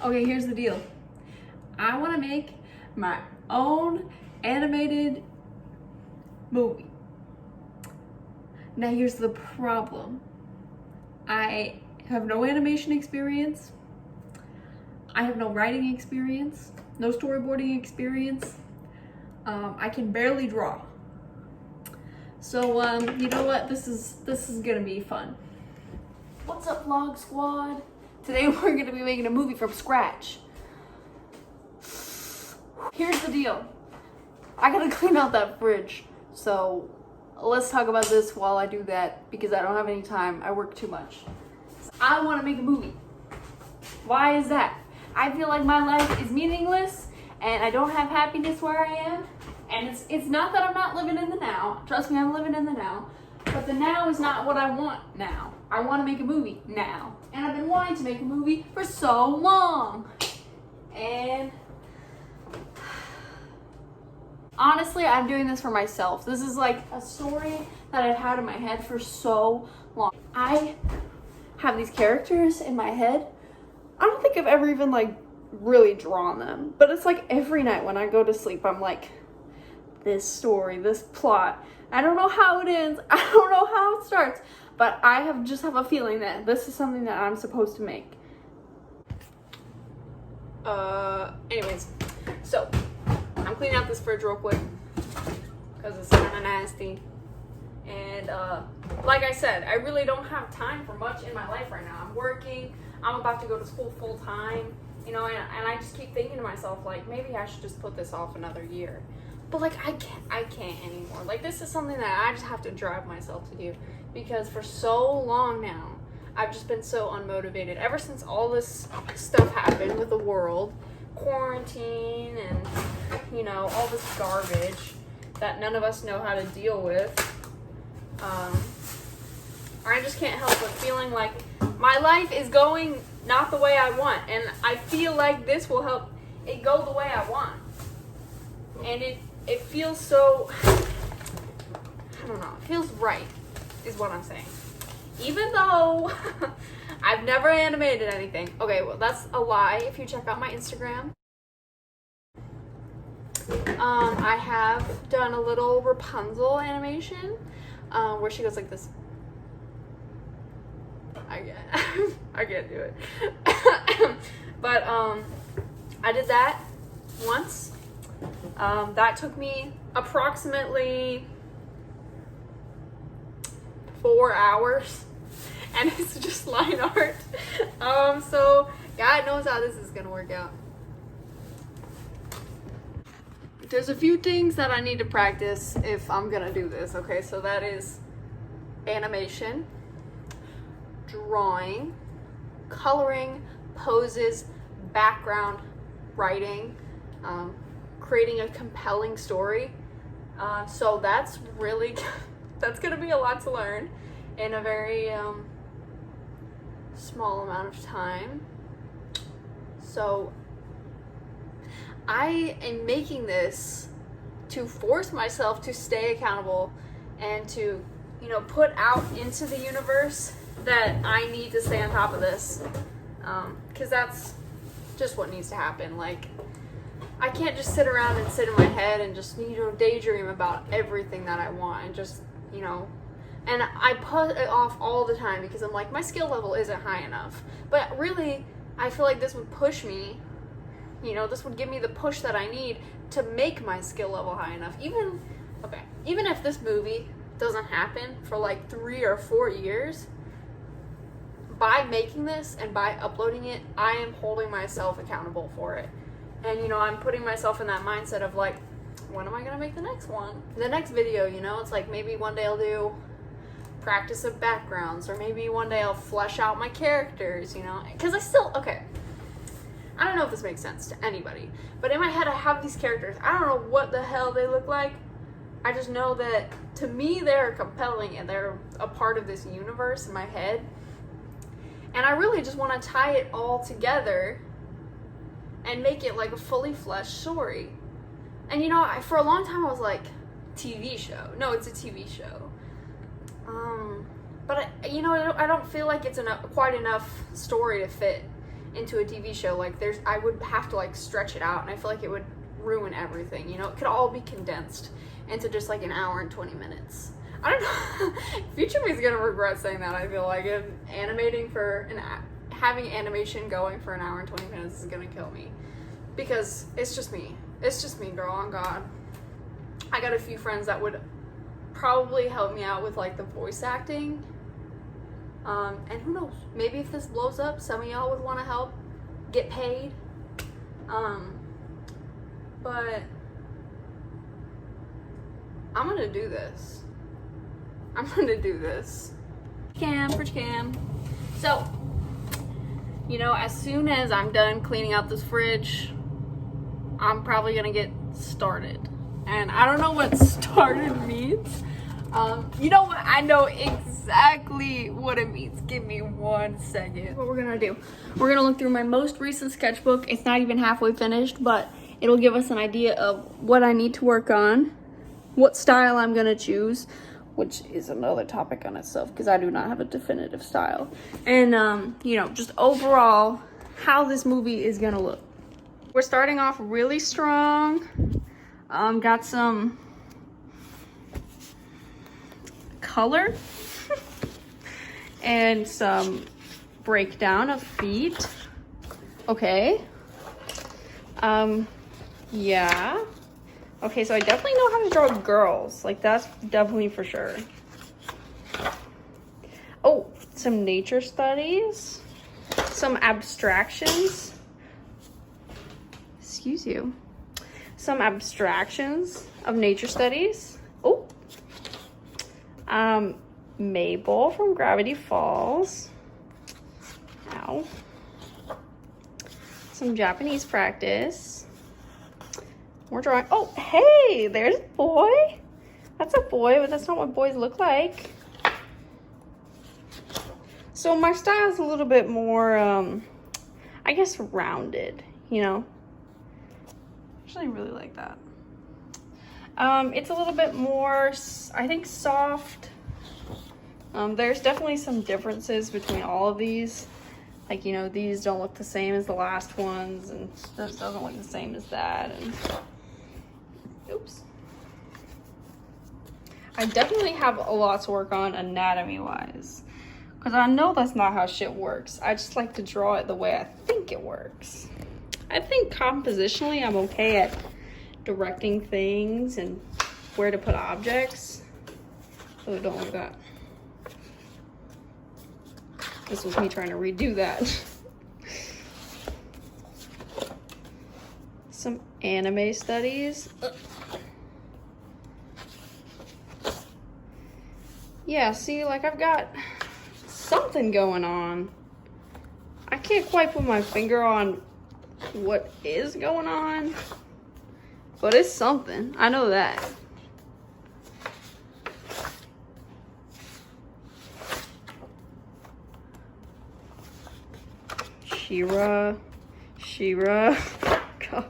Okay, here's the deal. I want to make my own animated movie. Now here's the problem. I have no animation experience. I have no writing experience, no storyboarding experience. I can barely draw. So you know what? This is gonna be fun. What's up, Vlog Squad? Today we're gonna be making a movie from scratch. Here's the deal. I gotta clean out that fridge. So let's talk about this while I do that because I don't have any time. I work too much. I wanna make a movie. Why is that? I feel like my life is meaningless and I don't have happiness where I am. And it's not that I'm not living in the now. Trust me, I'm living in the now. But the now is not what I want now. I want to make a movie now. And I've been wanting to make a movie for so long. And honestly, I'm doing this for myself. This is like a story that I've had in my head for so long. I have these characters in my head. I don't think I've ever even like really drawn them. But it's like every night when I go to sleep, I'm like, this story, this plot. I don't know how it ends. I don't know how it starts. But I just have a feeling that this is something that I'm supposed to make. Anyways, so I'm cleaning out this fridge real quick because it's kind of nasty. And like I said, I really don't have time for much in my life right now. I'm working. I'm about to go to school full time. You know, and I just keep thinking to myself, like, maybe I should just put this off another year. But like, I can't anymore. Like, this is something that I just have to drive myself to do because for so long now, I've just been so unmotivated. Ever since all this stuff happened with the world, quarantine and, you know, all this garbage that none of us know how to deal with, I just can't help but feeling like my life is going not the way I want. And I feel like this will help it go the way I want. And it feels so, I don't know, it feels right, is what I'm saying. Even though I've never animated anything. Okay, well, that's a lie if you check out my Instagram. I have done a little Rapunzel animation where she goes like this. I can't do it. But I did that once. That took me approximately 4 hours, and it's just line art. So God knows how this is gonna work out. There's a few things that I need to practice if I'm gonna do this. Okay, so that is animation, drawing, coloring, poses, background, writing, creating a compelling story. So that's really, that's gonna be a lot to learn in a very small amount of time. So I am making this to force myself to stay accountable and to, you know, put out into the universe that I need to stay on top of this, because that's just what needs to happen. Like, I can't just sit around and sit in my head and just, you know, daydream about everything that I want and just, you know, and I put it off all the time because I'm like, my skill level isn't high enough. But really, I feel like this would push me, you know, this would give me the push that I need to make my skill level high enough. Even if this movie doesn't happen for like 3 or 4 years, by making this and by uploading it, I am holding myself accountable for it. And, you know, I'm putting myself in that mindset of like, when am I going to make the next one? The next video, you know, it's like maybe one day I'll do practice of backgrounds, or maybe one day I'll flesh out my characters, you know, because okay, I don't know if this makes sense to anybody, but in my head I have these characters. I don't know what the hell they look like. I just know that to me they're compelling and they're a part of this universe in my head. And I really just want to tie it all together and make it like a fully fleshed story. And you know, for a long time I was like, TV show. No, it's a TV show. But you know, I don't feel like it's quite enough story to fit into a TV show, like I would have to like stretch it out, and I feel like it would ruin everything. You know, it could all be condensed into just like an hour and 20 minutes. I don't know. Future me's gonna regret saying that. I feel like if having animation going for an hour and 20 minutes is gonna kill me, because it's just me. It's just me, girl. On God, I got a few friends that would probably help me out with like the voice acting. And who knows? Maybe if this blows up, some of y'all would want to help get paid. But I'm gonna do this. I'm gonna do this. Fridge cam. So, you know, as soon as I'm done cleaning out this fridge, I'm probably gonna get started. And I don't know what started means. You know what? I know exactly what it means. Give me 1 second. What we're gonna do, we're gonna look through my most recent sketchbook. It's not even halfway finished, but it'll give us an idea of what I need to work on, what style I'm gonna choose, which is another topic on itself because I do not have a definitive style. And, you know, just overall, how this movie is gonna look. We're starting off really strong. Got some color and some breakdown of feet. Okay. Yeah. Okay, so I definitely know how to draw girls. Like, that's definitely for sure. Oh, some nature studies. Some abstractions. Excuse you. Some abstractions of nature studies. Oh. Mabel from Gravity Falls. Ow. Some Japanese practice. We're drawing. Oh, hey, there's a boy. That's a boy, but that's not what boys look like. So my style is a little bit more, I guess, rounded, you know. Actually, I really like that. It's a little bit more, I think, soft. There's definitely some differences between all of these. Like, you know, these don't look the same as the last ones, and this doesn't look the same as that, and oops. I definitely have a lot to work on anatomy-wise, because I know that's not how shit works. I just like to draw it the way I think it works. I think compositionally I'm okay at directing things and where to put objects. Oh, don't like that. This was me trying to redo that. Some anime studies. Yeah, see, like, I've got something going on. I can't quite put my finger on what is going on, but it's something. I know that. Shira. God.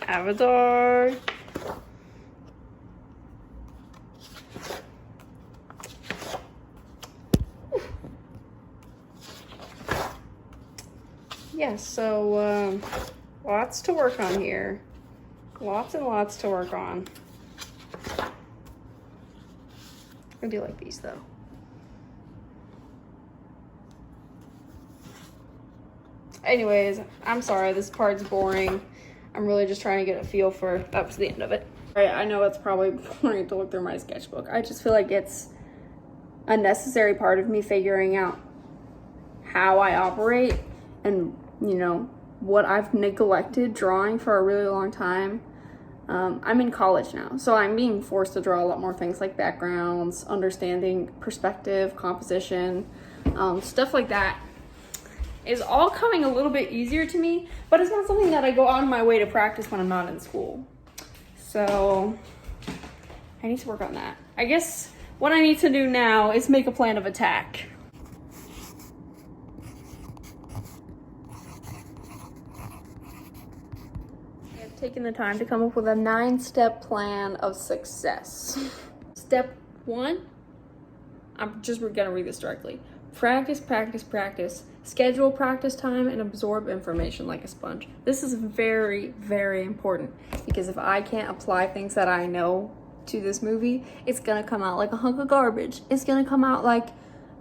Avatar. Yeah, so lots to work on here. Lots and lots to work on. I do like these though. Anyways, I'm sorry, this part's boring. I'm really just trying to get a feel for up to the end of it. All right, I know it's probably boring to look through my sketchbook. I just feel like it's a necessary part of me figuring out how I operate and, you know, what I've neglected drawing for a really long time. I'm in college now, so I'm being forced to draw a lot more things like backgrounds, understanding perspective, composition, stuff like that is all coming a little bit easier to me, but it's not something that I go out of my way to practice when I'm not in school. So I need to work on that. I guess what I need to do now is make a plan of attack. I've taken the time to come up with a 9-step plan of success. Step 1, I'm just going to read this directly. Practice, practice, practice. Schedule practice time and absorb information like a sponge. This is very, very important because if I can't apply things that I know to this movie, it's gonna come out like a hunk of garbage. It's gonna come out like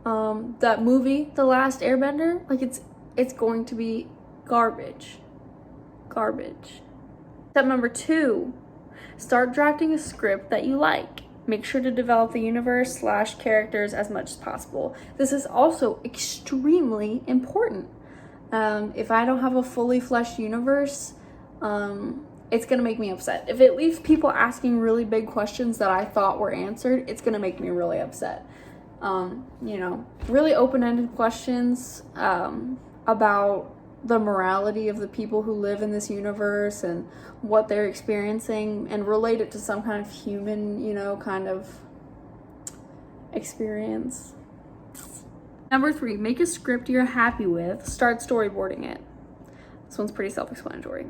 that movie, The Last Airbender. Like it's going to be garbage. Garbage. Step number 2, start drafting a script that you like. Make sure to develop the universe / characters as much as possible. This is also extremely important. If I don't have a fully fleshed universe, it's gonna make me upset. If it leaves people asking really big questions that I thought were answered, it's gonna make me really upset. Really open-ended questions about the morality of the people who live in this universe and what they're experiencing, and relate it to some kind of human, kind of experience. Number 3, make a script you're happy with. Start storyboarding it. This one's pretty self-explanatory.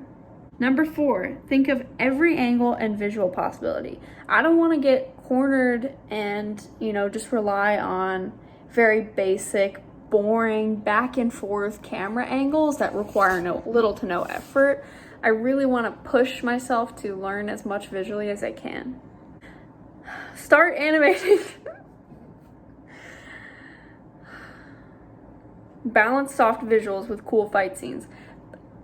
Number 4, think of every angle and visual possibility. I don't want to get cornered and, just rely on very basic, boring back and forth camera angles that require little to no effort. I really want to push myself to learn as much visually as I can. Start animating. Balance soft visuals with cool fight scenes.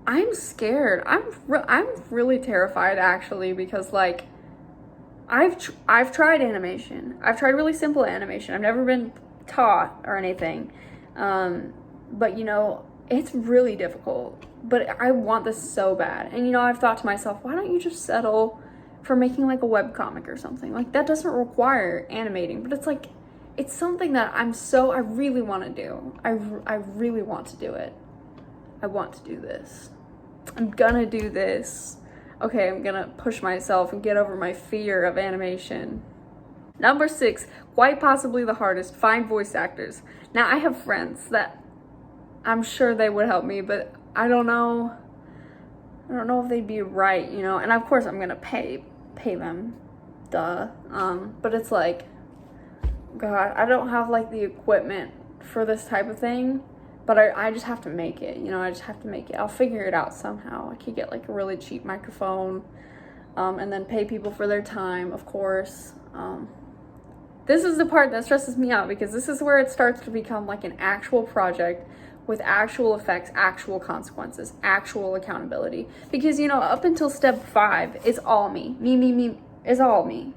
I'm scared. I'm really terrified actually, because like I've tried animation. I've tried really simple animation. I've never been taught or anything. But it's really difficult, but I want this so bad. And I've thought to myself, why don't you just settle for making like a webcomic or something? Like that doesn't require animating, but it's like, it's something that I really want to do. I really want to do it. I want to do this. I'm gonna do this. Okay, I'm gonna push myself and get over my fear of animation. Number 6, quite possibly the hardest, find voice actors. Now, I have friends that I'm sure they would help me, but I don't know if they'd be right, and of course I'm gonna pay them, duh. But it's like, God, I don't have like the equipment for this type of thing, but I just have to make it, I just have to make it. I'll figure it out somehow. I could get like a really cheap microphone, and then pay people for their time, of course. This is the part that stresses me out, because this is where it starts to become like an actual project with actual effects, actual consequences, actual accountability. Because, up until step 5, it's all me. Me, it's all me.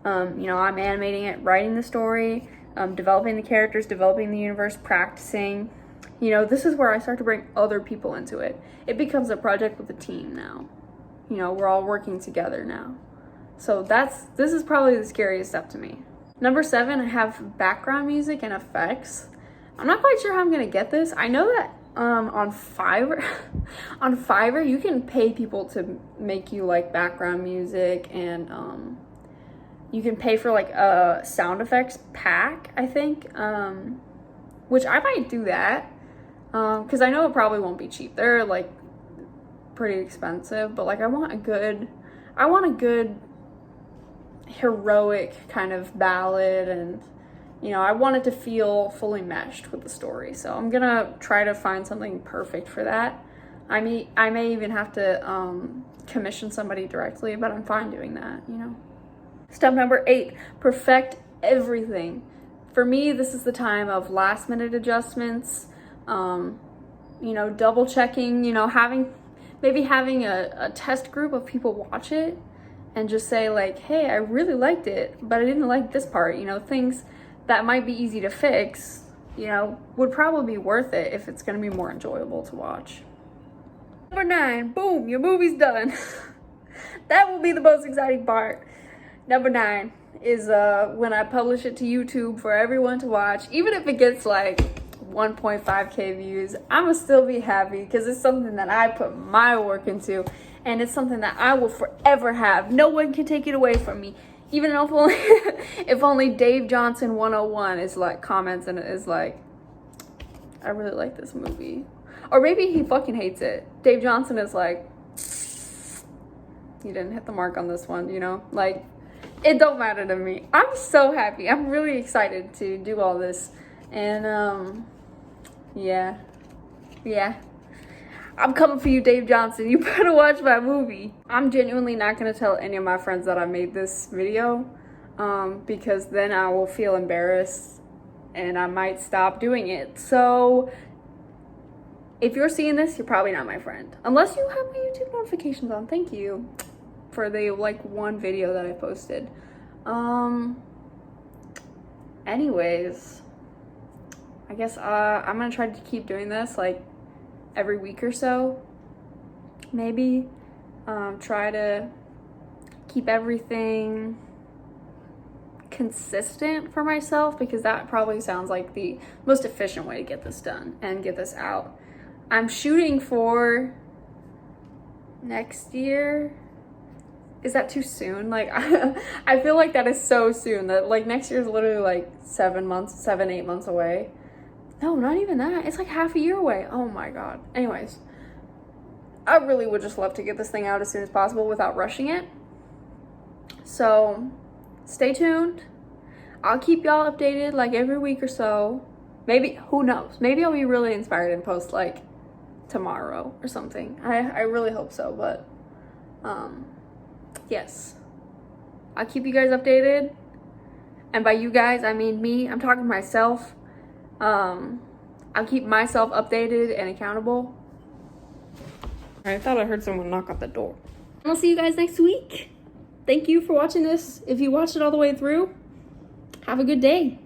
I'm animating it, writing the story, developing the characters, developing the universe, practicing. This is where I start to bring other people into it. It becomes a project with a team now. We're all working together now. So this is probably the scariest step to me. Number 7, I have background music and effects. I'm not quite sure how I'm gonna get this. I know that on Fiverr, you can pay people to make you like background music, and you can pay for like a sound effects pack, I think, which I might do that, because I know it probably won't be cheap. They're like pretty expensive, but like I want a good heroic kind of ballad, and I want it to feel fully meshed with the story. So I'm gonna try to find something perfect for that. I may even have to commission somebody directly, but I'm fine doing that. Step number 8, perfect everything. For me, this is the time of last minute adjustments, double checking, having a test group of people watch it and just say like, hey, I really liked it, but I didn't like this part. Things that might be easy to fix, would probably be worth it if it's going to be more enjoyable to watch. Number 9, boom, your movie's done. That will be the most exciting part. Number 9 is when I publish it to YouTube for everyone to watch. Even if it gets like 1.5k views, I'ma still be happy, because it's something that I put my work into, and it's something that I will forever have. No one can take it away from me. Even if only Dave Johnson 101 is like comments and is like, I really like this movie. Or maybe he fucking hates it. Dave Johnson is like, you didn't hit the mark on this one, Like, it don't matter to me. I'm so happy. I'm really excited to do all this. And yeah. I'm coming for you, Dave Johnson. You better watch my movie. I'm genuinely not gonna tell any of my friends that I made this video, because then I will feel embarrassed and I might stop doing it. So if you're seeing this, you're probably not my friend. Unless you have my YouTube notifications on. Thank you for the like one video that I posted. Anyways, I guess I'm gonna try to keep doing this like every week or so, maybe. Try to keep everything consistent for myself, because that probably sounds like the most efficient way to get this done and get this out. I'm shooting for next year. Is that too soon? Like, I feel like that is so soon, that like next year is literally like 7, 8 months away. No, not even that. It's like half a year away. Oh my God. Anyways, I really would just love to get this thing out as soon as possible without rushing it. So stay tuned. I'll keep y'all updated like every week or so. Maybe, who knows? Maybe I'll be really inspired and post like tomorrow or something. I really hope so, but yes. I'll keep you guys updated. And by you guys, I mean me. I'm talking to myself. I'll keep myself updated and accountable. I thought I heard someone knock at the door. I'll see you guys next week. Thank you for watching this. If you watched it all the way through, have a good day.